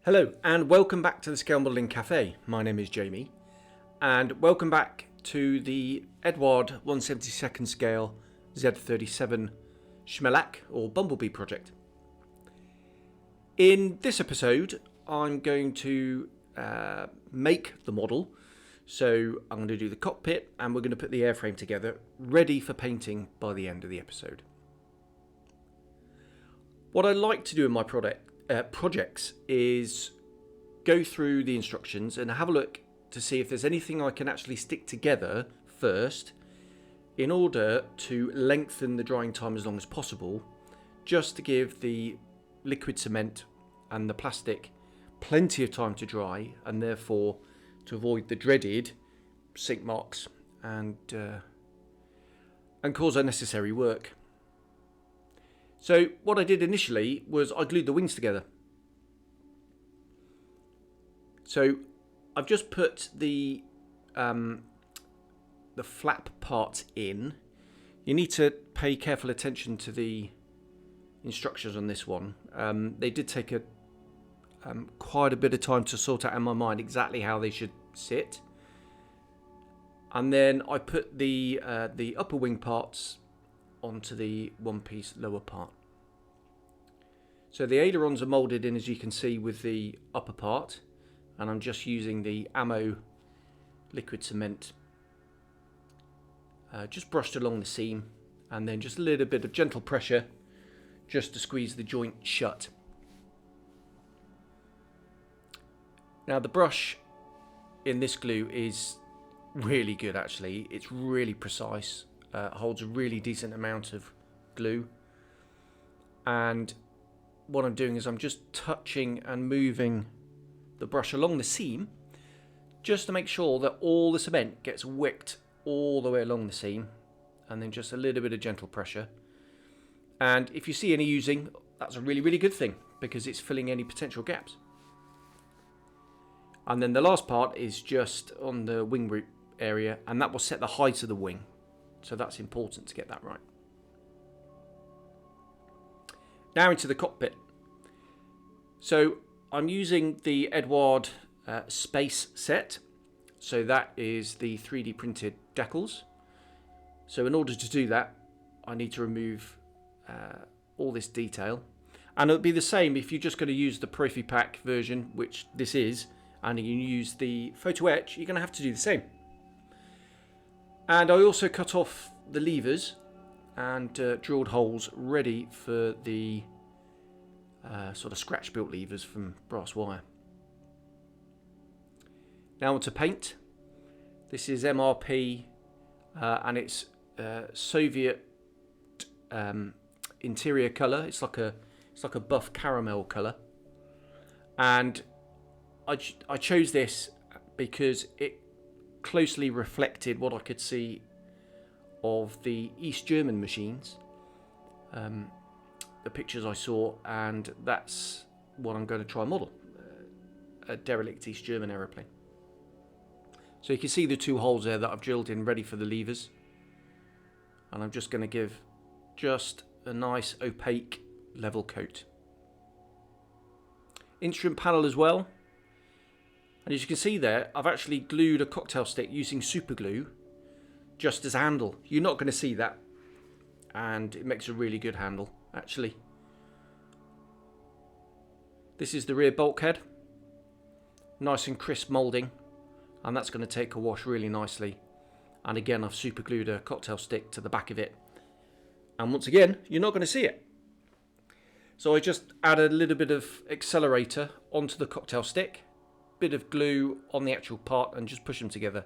Hello and welcome back to the Scale Modelling Cafe. My name is Jamie and welcome back to the Eduard 1/72 scale Z37 Čmelák or Bumblebee project. In this episode I'm going to make the model, so I'm going to do the cockpit and we're going to put the airframe together ready for painting by the end of the episode. What I like to do in my projects is go through the instructions and have a look to see if there's anything I can actually stick together first in order to lengthen the drying time as long as possible, just to give the liquid cement and the plastic plenty of time to dry and therefore to avoid the dreaded sink marks and cause unnecessary work. So what I did initially was I glued the wings together. So I've just put the flap part in. You need to pay careful attention to the instructions on this one. They did take quite a bit of time to sort out in my mind exactly how they should sit. And then I put the upper wing parts onto the one-piece lower part. So the ailerons are moulded in, as you can see, with the upper part, and I'm just using the ammo liquid cement just brushed along the seam, and then just a little bit of gentle pressure just to squeeze the joint shut. Now the brush in this glue is really good actually. It's really precise. Holds a really decent amount of glue, and what I'm doing is I'm just touching and moving the brush along the seam just to make sure that all the cement gets wicked all the way along the seam, and then just a little bit of gentle pressure. And if you see any oozing, that's a really good thing because it's filling any potential gaps. And then the last part is just on the wing root area, and that will set the height of the wing. So that's important to get that right. Now into the cockpit. So I'm using the Eduard space set. So that is the 3D printed decals. So in order to do that, I need to remove all this detail. And it'll be the same if you're just going to use the Profi Pack version, which this is, and you use the photo etch, you're going to have to do the same. And I also cut off the levers and drilled holes ready for the sort of scratch built levers from brass wire. Now on to paint. This is MRP and it's Soviet interior colour. It's like a buff caramel colour, and I chose this because it closely reflected what I could see of the East German machines, the pictures I saw, and that's what I'm going to try and model, a derelict East German aeroplane. So you can see the two holes there that I've drilled in ready for the levers, and I'm just going to give just a nice opaque level coat. Instrument panel as well. And as you can see there, I've actually glued a cocktail stick using Superglue just as a handle. You're not going to see that, and it makes a really good handle actually. This is the rear bulkhead, nice and crisp moulding, and that's going to take a wash really nicely. And again, I've superglued a cocktail stick to the back of it, and once again, you're not going to see it. So I just added a little bit of accelerator onto the cocktail stick, bit of glue on the actual part, and just push them together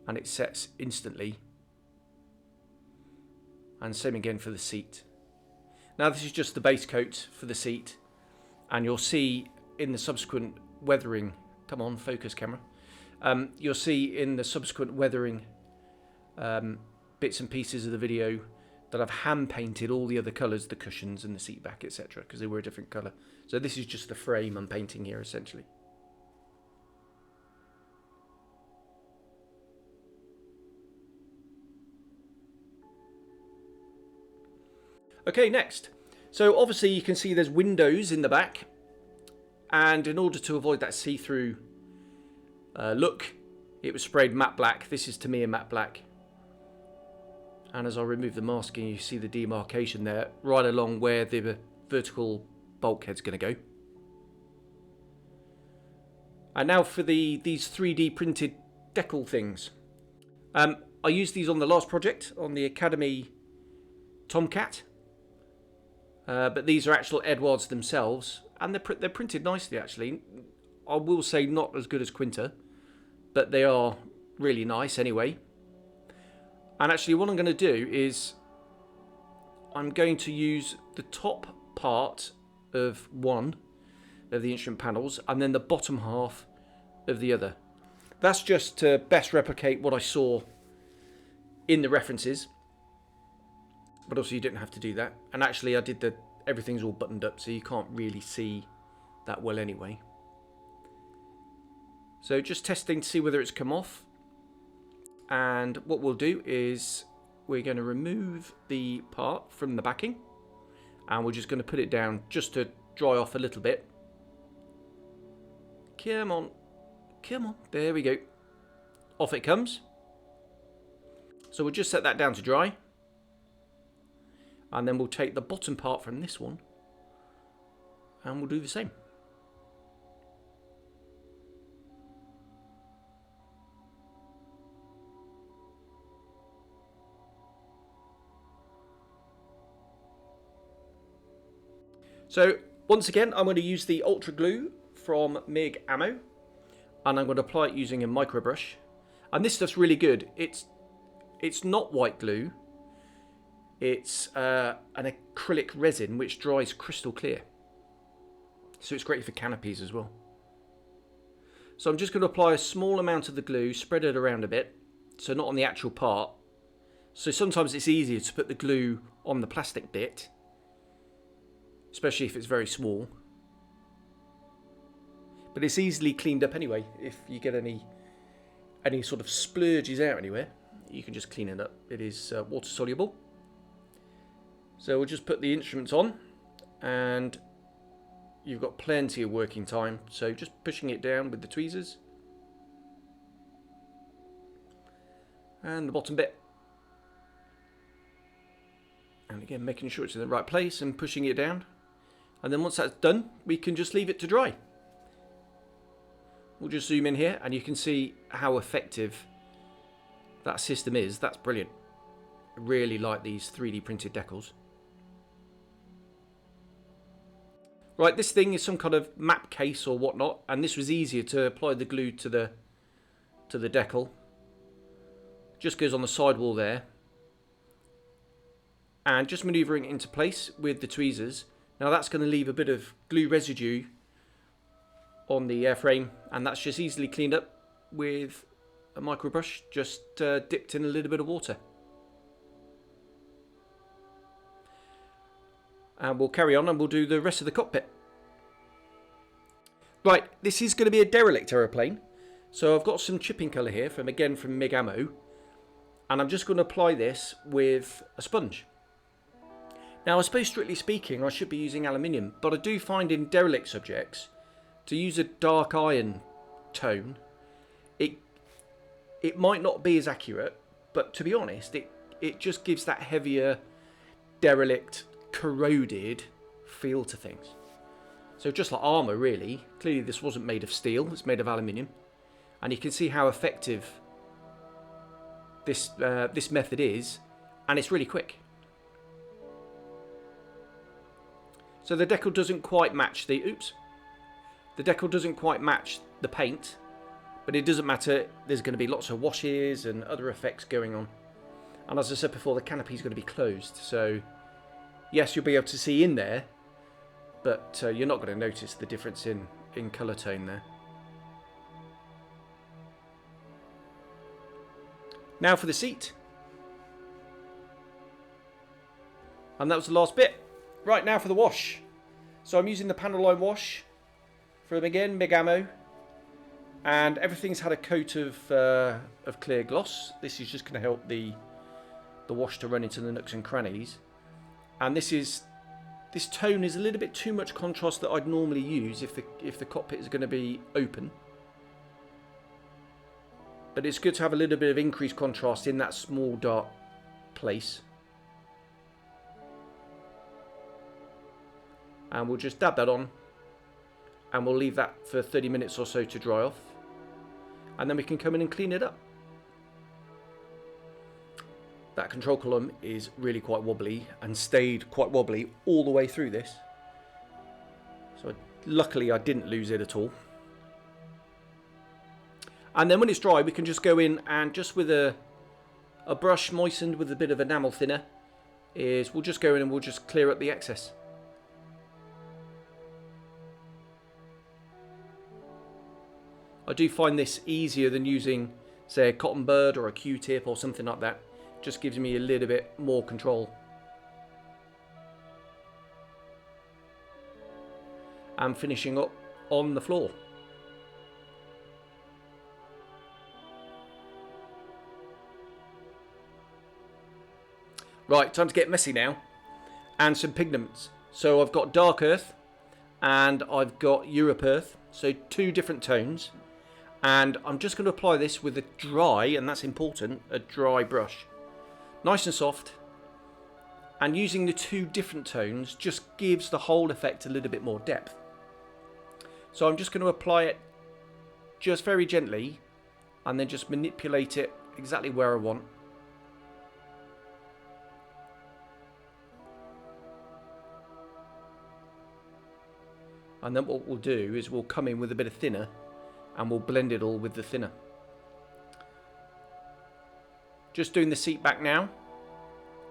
and it sets instantly. And same again for the seat. Now this is just the base coat for the seat, and you'll see in the subsequent weathering, come on focus camera, you'll see in the subsequent weathering bits and pieces of the video that I've hand painted all the other colours, the cushions and the seat back, etc., because they were a different colour. So this is just the frame I'm painting here essentially. Okay, next. So obviously you can see there's windows in the back, And in order to avoid that see-through look, it was sprayed matte black. This is Tamiya matte black. And as I remove the masking, you see the demarcation there, right along where the vertical bulkhead's going to go. And now for these 3D printed decal things. I used these on the last project, on the Academy Tomcat. But these are actual Eduards themselves. And they're printed nicely, actually. I will say not as good as Quinta, but they are really nice anyway. And actually what I'm going to do is I'm going to use the top part of one of the instrument panels and then the bottom half of the other. That's just to best replicate what I saw in the references, but also you didn't have to do that. And actually I did everything's all buttoned up, so you can't really see that well anyway. So just testing to see whether it's come off. And what we'll do is we're going to remove the part from the backing, and we're just going to put it down just to dry off a little bit. Come on, come on, there we go. Off it comes. So we'll just set that down to dry, and then we'll take the bottom part from this one and we'll do the same. So once again, I'm going to use the Ultra Glue from MIG Ammo, and I'm going to apply it using a micro brush. And this stuff's really good. It's not white glue. It's an acrylic resin which dries crystal clear. So it's great for canopies as well. So I'm just going to apply a small amount of the glue, spread it around a bit, so not on the actual part. So sometimes it's easier to put the glue on the plastic bit, especially if it's very small. But it's easily cleaned up anyway. If you get any sort of splurges out anywhere, you can just clean it up. It is water soluble. So we'll just put the instruments on, and you've got plenty of working time. So just pushing it down with the tweezers. And the bottom bit. And again, making sure it's in the right place and pushing it down. And then once that's done, we can just leave it to dry. We'll just zoom in here and you can see how effective that system is. That's brilliant. I really like these 3D printed decals. Right, this thing is some kind of map case or whatnot, and this was easier to apply the glue to the decal. Just goes on the sidewall there. And just manoeuvring it into place with the tweezers. Now that's going to leave a bit of glue residue on the airframe, and that's just easily cleaned up with a micro brush, just dipped in a little bit of water. And we'll carry on and we'll do the rest of the cockpit. Right, this is going to be a derelict aeroplane. So I've got some chipping colour here from MIG Ammo, and I'm just going to apply this with a sponge. Now I suppose strictly speaking I should be using aluminium, but I do find in derelict subjects to use a dark iron tone, it might not be as accurate, but to be honest it just gives that heavier, derelict, corroded feel to things. So just like armour really, clearly this wasn't made of steel, it's made of aluminium, and you can see how effective this method is, and it's really quick. So the decal doesn't quite match the decal doesn't quite match the paint, but it doesn't matter. There's going to be lots of washes and other effects going on, and as I said before, the canopy is going to be closed, so yes, you'll be able to see in there, but you're not going to notice the difference in colour tone there. Now for the seat, and that was the last bit. Right, now for the wash. So I'm using the panel line wash from, again, MIG Ammo, and everything's had a coat of clear gloss. This is just going to help the wash to run into the nooks and crannies. And this is this tone is a little bit too much contrast that I'd normally use if the cockpit is going to be open. But it's good to have a little bit of increased contrast in that small dark place. And we'll just dab that on. And we'll leave that for 30 minutes or so to dry off. And then we can come in and clean it up. That control column is really quite wobbly and stayed quite wobbly all the way through this. So luckily I didn't lose it at all. And then when it's dry, we can just go in and just with a brush moistened with a bit of enamel thinner, we'll just go in and we'll just clear up the excess. I do find this easier than using, say, a cotton bud or a Q-tip or something like that. Just gives me a little bit more control. And finishing up on the floor. Right, time to get messy now. And some pigments. So I've got dark earth and I've got Europe earth. So 2 different tones. And I'm just going to apply this with a dry, and that's important, a dry brush. Nice and soft. And using the 2 different tones just gives the whole effect a little bit more depth. So I'm just going to apply it just very gently and then just manipulate it exactly where I want. And then what we'll do is we'll come in with a bit of thinner and we'll blend it all with the thinner. Just doing the seat back now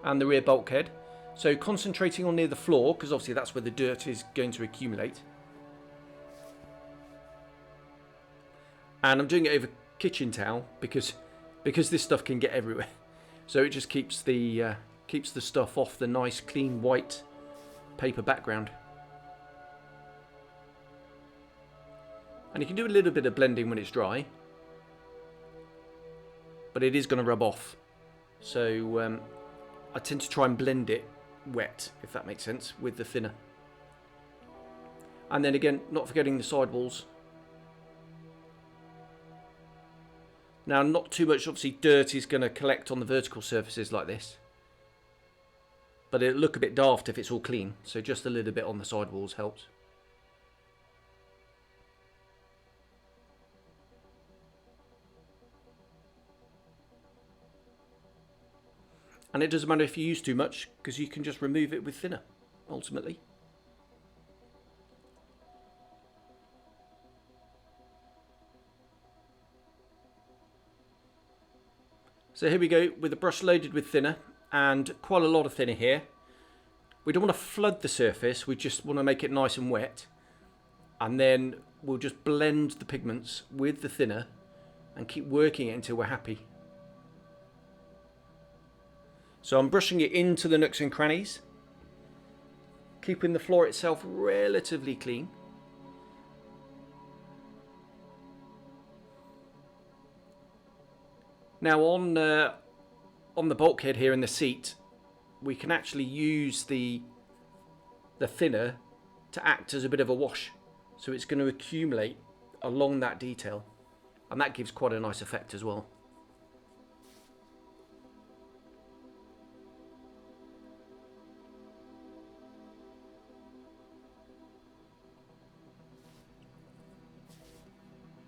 and the rear bulkhead. So concentrating on near the floor, because obviously that's where the dirt is going to accumulate. And I'm doing it over kitchen towel because this stuff can get everywhere. So it just keeps the stuff off the nice clean white paper background. And you can do a little bit of blending when it's dry, but it is going to rub off. So I tend to try and blend it wet, if that makes sense, with the thinner. And then again, not forgetting the sidewalls. Now, not too much, obviously, dirt is going to collect on the vertical surfaces like this. But it'll look a bit daft if it's all clean, so just a little bit on the sidewalls helps. And it doesn't matter if you use too much, because you can just remove it with thinner, ultimately. So here we go with the brush loaded with thinner, and quite a lot of thinner here. We don't want to flood the surface, we just want to make it nice and wet. And then we'll just blend the pigments with the thinner and keep working it until we're happy. So I'm brushing it into the nooks and crannies, keeping the floor itself relatively clean. Now on the bulkhead here in the seat, we can actually use the thinner to act as a bit of a wash. So it's going to accumulate along that detail, and that gives quite a nice effect as well.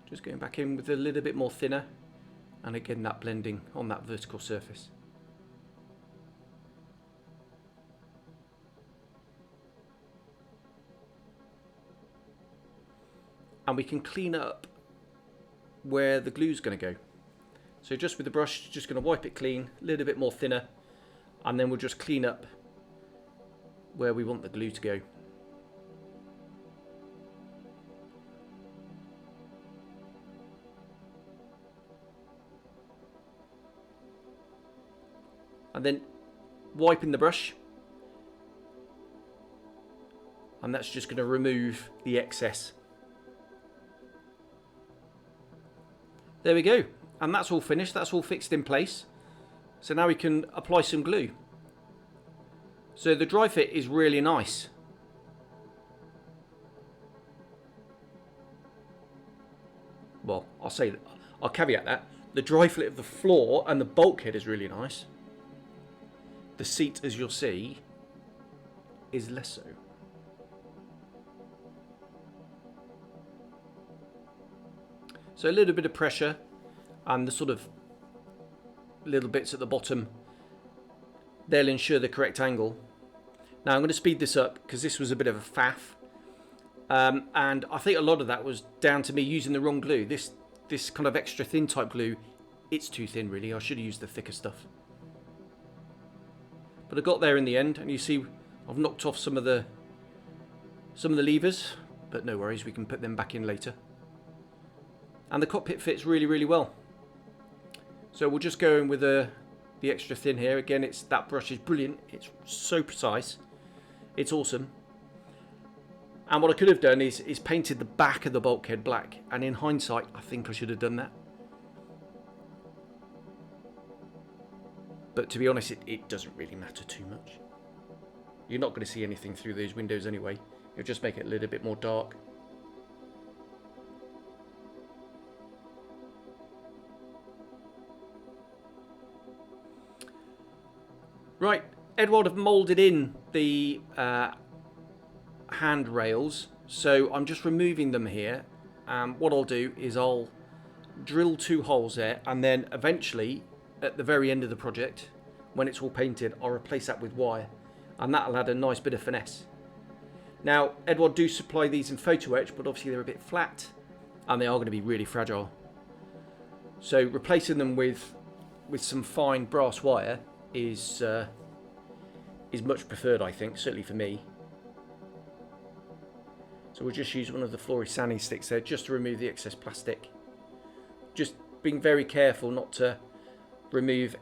Just going back in with a little bit more thinner, and again that blending on that vertical surface. And we can clean up where the glue's going to go. So just with the brush, just going to wipe it clean, a little bit more thinner, and then we'll just clean up where we want the glue to go. And then wiping the brush, and that's just going to remove the excess. There we go, and that's all finished, that's all fixed in place. So now we can apply some glue. So the dry fit is really nice. well, I'll caveat that. The dry fit of the floor and the bulkhead is really nice. The seat, as you'll see, is less so. So a little bit of pressure and the sort of little bits at the bottom, they'll ensure the correct angle. Now I'm going to speed this up because this was a bit of a faff. And I think a lot of that was down to me using the wrong glue. This kind of extra thin type glue, it's too thin really. I should have used the thicker stuff. But I got there in the end, and you see I've knocked off some of the levers, but no worries, we can put them back in later. And the cockpit fits really, really well. So we'll just go in with the extra thin here. Again, that brush is brilliant. It's so precise. It's awesome. And what I could have done is painted the back of the bulkhead black. And in hindsight, I think I should have done that. But to be honest, it doesn't really matter too much. You're not going to see anything through those windows anyway. It'll just make it a little bit more dark. Right, Eduard have moulded in the handrails, so I'm just removing them here. What I'll do is I'll drill 2 holes there, and then eventually at the very end of the project, when it's all painted, I'll replace that with wire, and that'll add a nice bit of finesse. Now, Eduard do supply these in photo etch, but obviously they're a bit flat and they are going to be really fragile. So replacing them with some fine brass wire is much preferred, I think, certainly for me. So we'll just use one of the Flory sanding sticks there just to remove the excess plastic. Just being very careful not to remove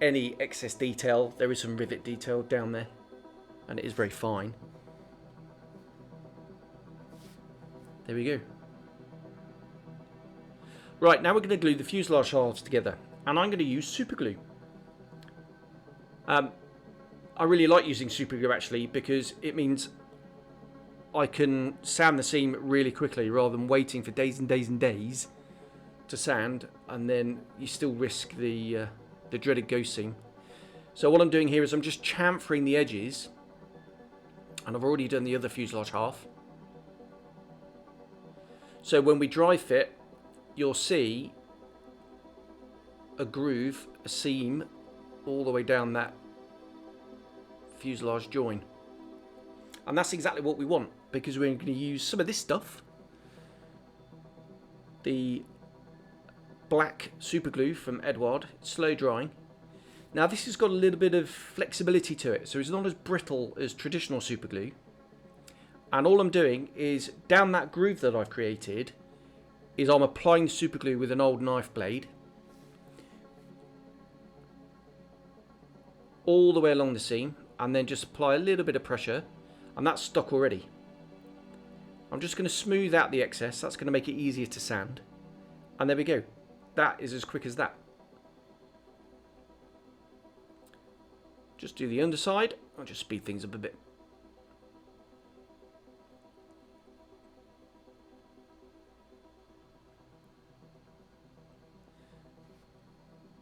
any excess detail. There is some rivet detail down there, and it is very fine. There we go. Right, now we're going to glue the fuselage halves together, and I'm going to use Superglue. I really like using Superglue actually, because it means I can sand the seam really quickly rather than waiting for days and days and days to sand, and then you still risk the dreaded ghost seam. So what I'm doing here is I'm just chamfering the edges, and I've already done the other fuselage half. So when we dry fit, you'll see a groove, a seam, all the way down that fuselage join. And that's exactly what we want, because we're going to use some of this stuff. The black Superglue from Eduard, slow drying. Now this has got a little bit of flexibility to it, so it's not as brittle as traditional Superglue. And all I'm doing is, down that groove that I've created, is I'm applying Superglue with an old knife blade all the way along the seam, and then just apply a little bit of pressure, and that's stuck already. I'm just going to smooth out the excess. That's going to make it easier to sand, and there we go. That is as quick as that. Just do the underside. I'll just speed things up a bit.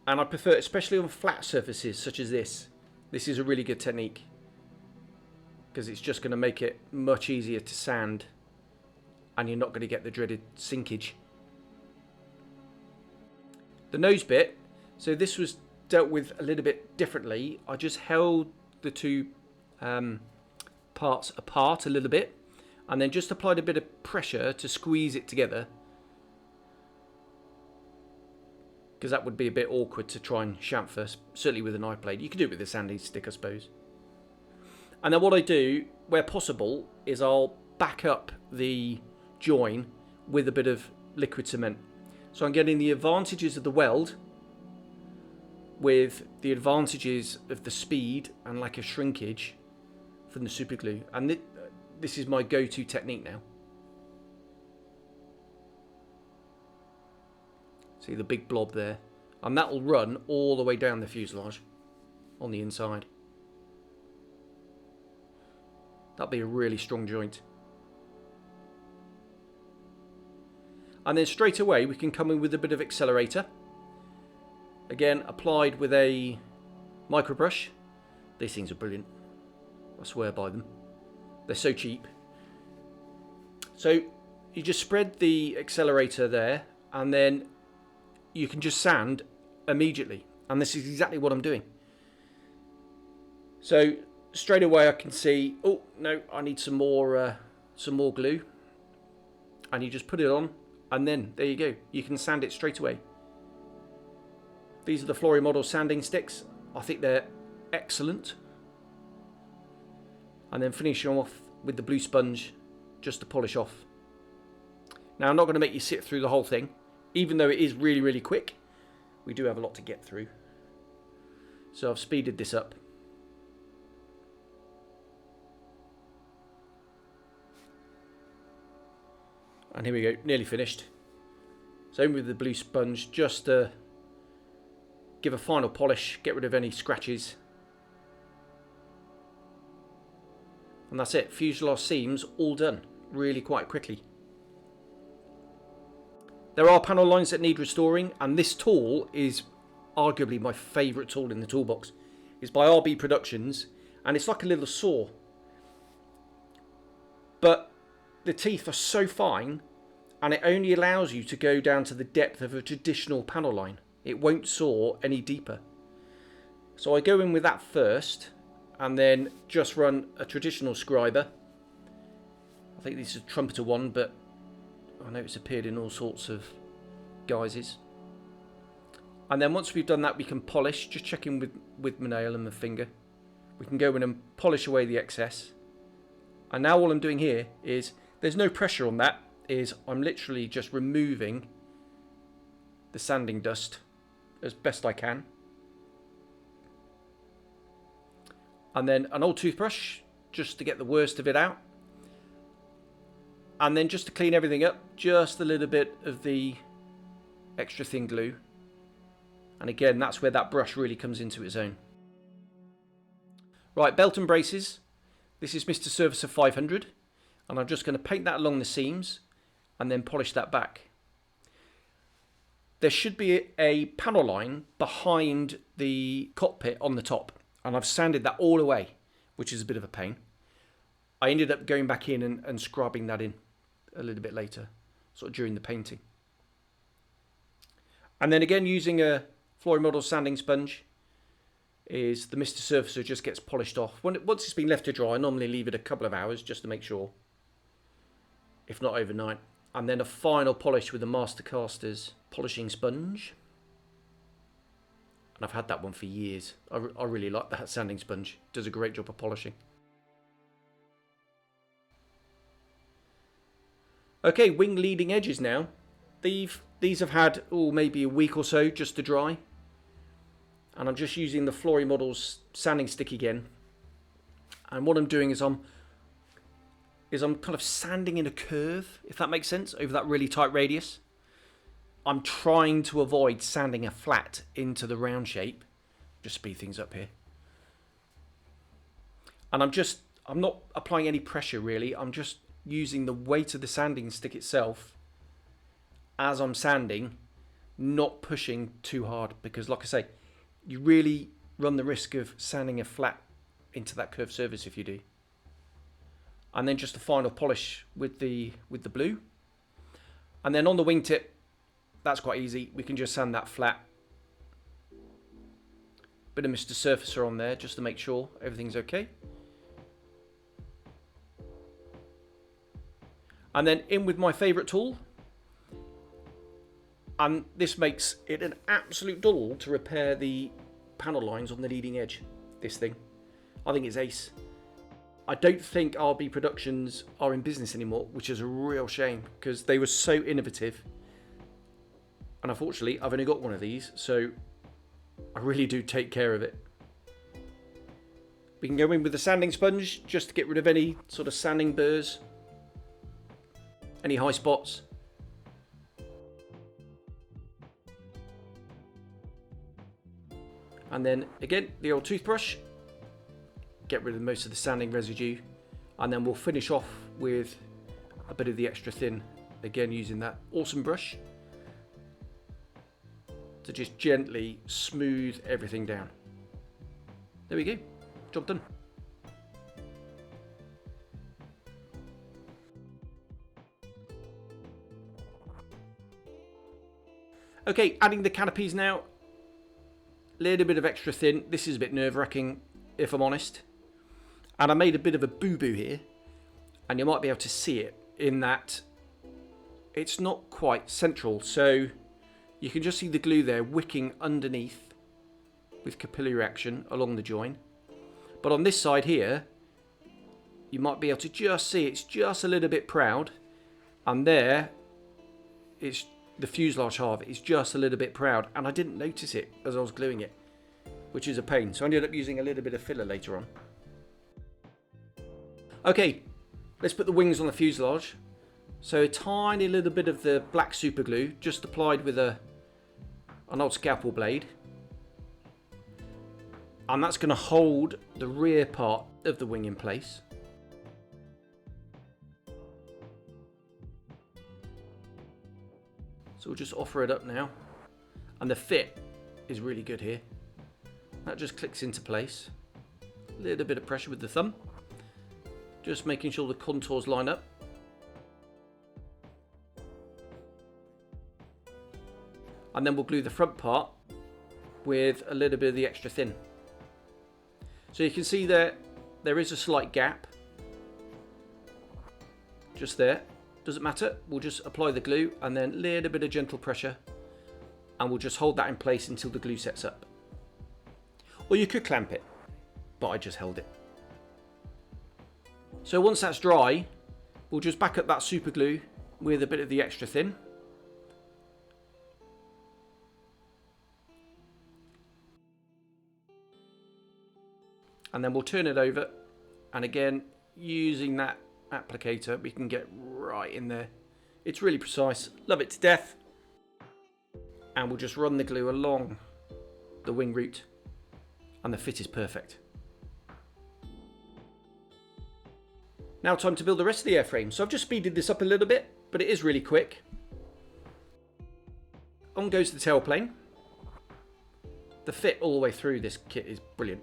And I prefer, especially on flat surfaces such as this is a really good technique, because it's just going to make it much easier to sand, and you're not going to get the dreaded sinkage. The nose bit, so this was dealt with a little bit differently. I just held the two parts apart a little bit, and then just applied a bit of pressure to squeeze it together, because that would be a bit awkward to try and chamfer, certainly with a knife blade. You can do it with a sanding stick, I suppose. And then what I do, where possible, is I'll back up the join with a bit of liquid cement. So I'm getting the advantages of the weld with the advantages of the speed and lack of shrinkage from the Superglue. And this is my go-to technique now. See the big blob there, and that will run all the way down the fuselage on the inside. That'll be a really strong joint. And then straight away we can come in with a bit of accelerator. Again, applied with a micro brush. These things are brilliant. I swear by them. They're so cheap. So you just spread the accelerator there, and then you can just sand immediately. And this is exactly what I'm doing. So straight away I can see, oh no, I need some more glue. And you just put it on, and then there you go. You can sand it straight away. These are the Flory Model sanding sticks. I think they're excellent. And then finishing off with the blue sponge just to polish off. Now I'm not going to make you sit through the whole thing, even though it is really, really quick. We do have a lot to get through. So I've speeded this up. And here we go, nearly finished. Same with the blue sponge, just to give a final polish, get rid of any scratches. And that's it, fuselage seams all done, really quite quickly. There are panel lines that need restoring, and this tool is arguably my favourite tool in the toolbox. It's by RB Productions, and it's like a little saw. But the teeth are so fine, and it only allows you to go down to the depth of a traditional panel line. It won't saw any deeper. So I go in with that first, and then just run a traditional scriber. I think this is a trumpeter one, but I know it's appeared in all sorts of guises. And then once we've done that, we can polish, just checking with my nail and my finger. We can go in and polish away the excess. And now all I'm doing here is, there's no pressure on that, I'm literally just removing the sanding dust as best I can. And then an old toothbrush, just to get the worst of it out. And then just to clean everything up, just a little bit of the extra thin glue. And again, that's where that brush really comes into its own. Right, belt and braces. This is Mr. Surfacer 500. And I'm just going to paint that along the seams and then polish that back. There should be a panel line behind the cockpit on the top. And I've sanded that all away, which is a bit of a pain. I ended up going back in and scrubbing that in a little bit later, sort of during the painting. And then again, using a Flory Model sanding sponge, is the Mr. Surfacer just gets polished off. Once it's been left to dry, I normally leave it a couple of hours just to make sure, if not overnight. And then a final polish with the Master Caster's polishing sponge. And I've had that one for years. I really like that sanding sponge. It does a great job of polishing. Okay, wing leading edges now. These have had maybe a week or so just to dry. And I'm just using the Flory Models sanding stick again. And what I'm doing is I'm kind of sanding in a curve, if that makes sense, over that really tight radius. I'm trying to avoid sanding a flat into the round shape. Just speed things up here. And I'm not applying any pressure really. I'm just using the weight of the sanding stick itself as I'm sanding, not pushing too hard, because like I say, you really run the risk of sanding a flat into that curved surface if you do. And then just a final polish with the blue. And then on the wingtip, that's quite easy. We can just sand that flat. Bit of Mr. Surfacer on there just to make sure everything's okay. And then in with my favourite tool. And this makes it an absolute doddle to repair the panel lines on the leading edge. This thing. I think it's ace. I don't think RB Productions are in business anymore, which is a real shame because they were so innovative. And unfortunately, I've only got one of these, so I really do take care of it. We can go in with the sanding sponge just to get rid of any sort of sanding burrs, any high spots. And then again, the old toothbrush, get rid of most of the sanding residue, and then we'll finish off with a bit of the extra thin Again, using that awesome brush to just gently smooth everything down. There we go, job done. Okay, adding the canopies now. Little bit of extra thin. This is a bit nerve-wracking, if I'm honest. And I made a bit of a boo-boo here. And you might be able to see it in that it's not quite central. So you can just see the glue there wicking underneath with capillary action along the join. But on this side here, you might be able to just see it's just a little bit proud. And there, it's the fuselage half is just a little bit proud, and I didn't notice it as I was gluing it, which is a pain. So I ended up using a little bit of filler later on. Okay, let's put the wings on the fuselage. So a tiny little bit of the black super glue, just applied with an old scalpel blade. And that's going to hold the rear part of the wing in place. So we'll just offer it up now. And the fit is really good here. That just clicks into place. A little bit of pressure with the thumb. Just making sure the contours line up. And then we'll glue the front part with a little bit of the extra thin. So you can see there is a slight gap. Just there. Doesn't matter, we'll just apply the glue and then a little bit of gentle pressure, and we'll just hold that in place until the glue sets up. Or you could clamp it, but I just held it. So once that's dry, we'll just back up that super glue with a bit of the extra thin. And then we'll turn it over, and again, using that applicator, we can get right in there. It's really precise, love it to death. And we'll just run the glue along the wing root, and the fit is perfect. Now time to build the rest of the airframe. So I've just speeded this up a little bit, but it is really quick. On goes the tailplane. The fit all the way through this kit is brilliant.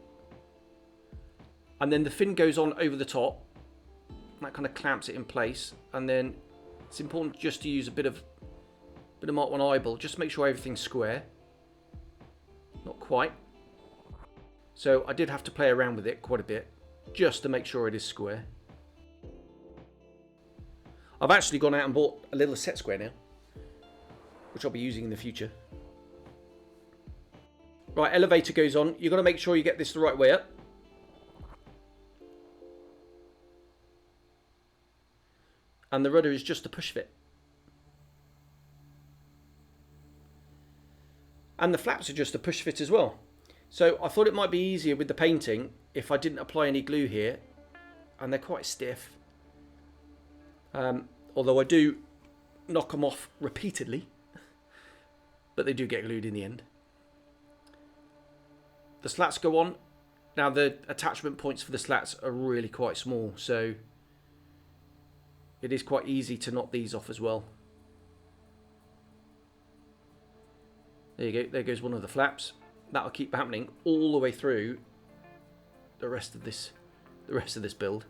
And then the fin goes on over the top. That kind of clamps it in place, and then it's important just to use a bit of Mark 1 eyeball, just to make sure everything's square. Not quite. So I did have to play around with it quite a bit, just to make sure it is square. I've actually gone out and bought a little set square now, which I'll be using in the future. Right, elevator goes on. You've got to make sure you get this the right way up. And the rudder is just a push fit. And the flaps are just a push fit as well. So I thought it might be easier with the painting if I didn't apply any glue here. And they're quite stiff. Although I do knock them off repeatedly. But they do get glued in the end. The slats go on. Now the attachment points for the slats are really quite small. So it is quite easy to knock these off as well. There you go, there goes one of the flaps. That'll keep happening all the way through the rest of this build.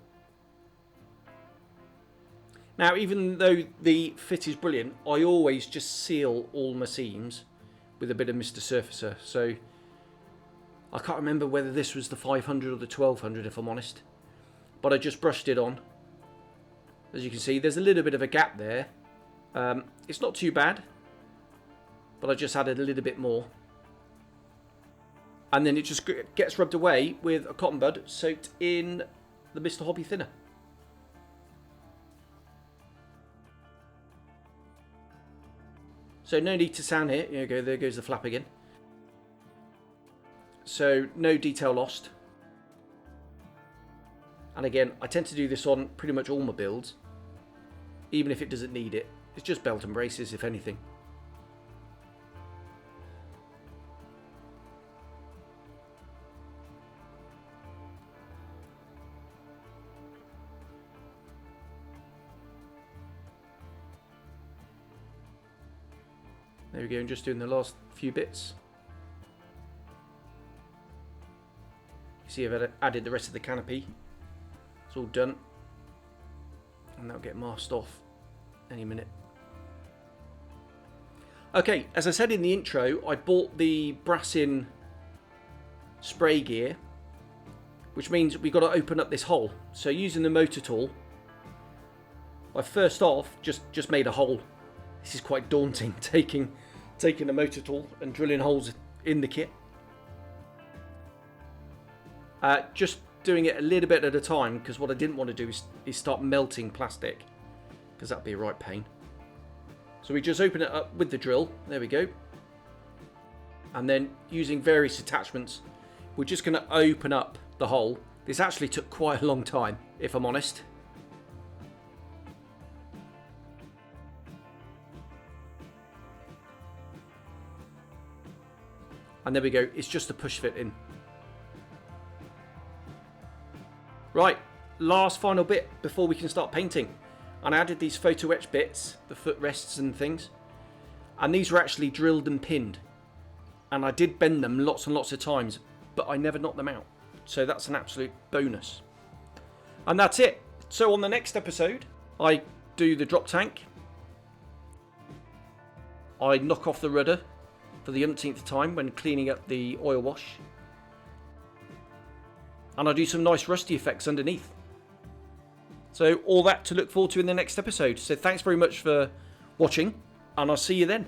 Now, even though the fit is brilliant, I always just seal all my seams with a bit of Mr. Surfacer. So I can't remember whether this was the 500 or the 1200 if I'm honest. But I just brushed it on. As you can see, there's a little bit of a gap there. It's not too bad, but I just added a little bit more. And then it just gets rubbed away with a cotton bud soaked in the Mr. Hobby thinner. So no need to sand here. There you go, there goes the flap again. So no detail lost. And again, I tend to do this on pretty much all my builds, even if it doesn't need it. It's just belt and braces, if anything. There we go, and just doing the last few bits. You see I've added the rest of the canopy. It's all done. And that'll get masked off any minute. Okay, as I said in the intro, I bought the brass-in spray gear, which means we've got to open up this hole. So using the motor tool, I first off just made a hole. This is quite daunting, taking the motor tool and drilling holes in the kit. Just doing it a little bit at a time, because what I didn't want to do is start melting plastic, because that'd be a right pain. So we just open it up with the drill. There we go. And then using various attachments, we're just going to open up the hole. This actually took quite a long time, if I'm honest. And there we go. It's just a push fit in. Right, last final bit before we can start painting. And I added these photo etch bits, the footrests and things. And these were actually drilled and pinned. And I did bend them lots and lots of times, but I never knocked them out. So that's an absolute bonus. And that's it. So on the next episode, I do the drop tank. I knock off the rudder for the umpteenth time when cleaning up the oil wash. And I do some nice rusty effects underneath. So all that to look forward to in the next episode. So thanks very much for watching, and I'll see you then.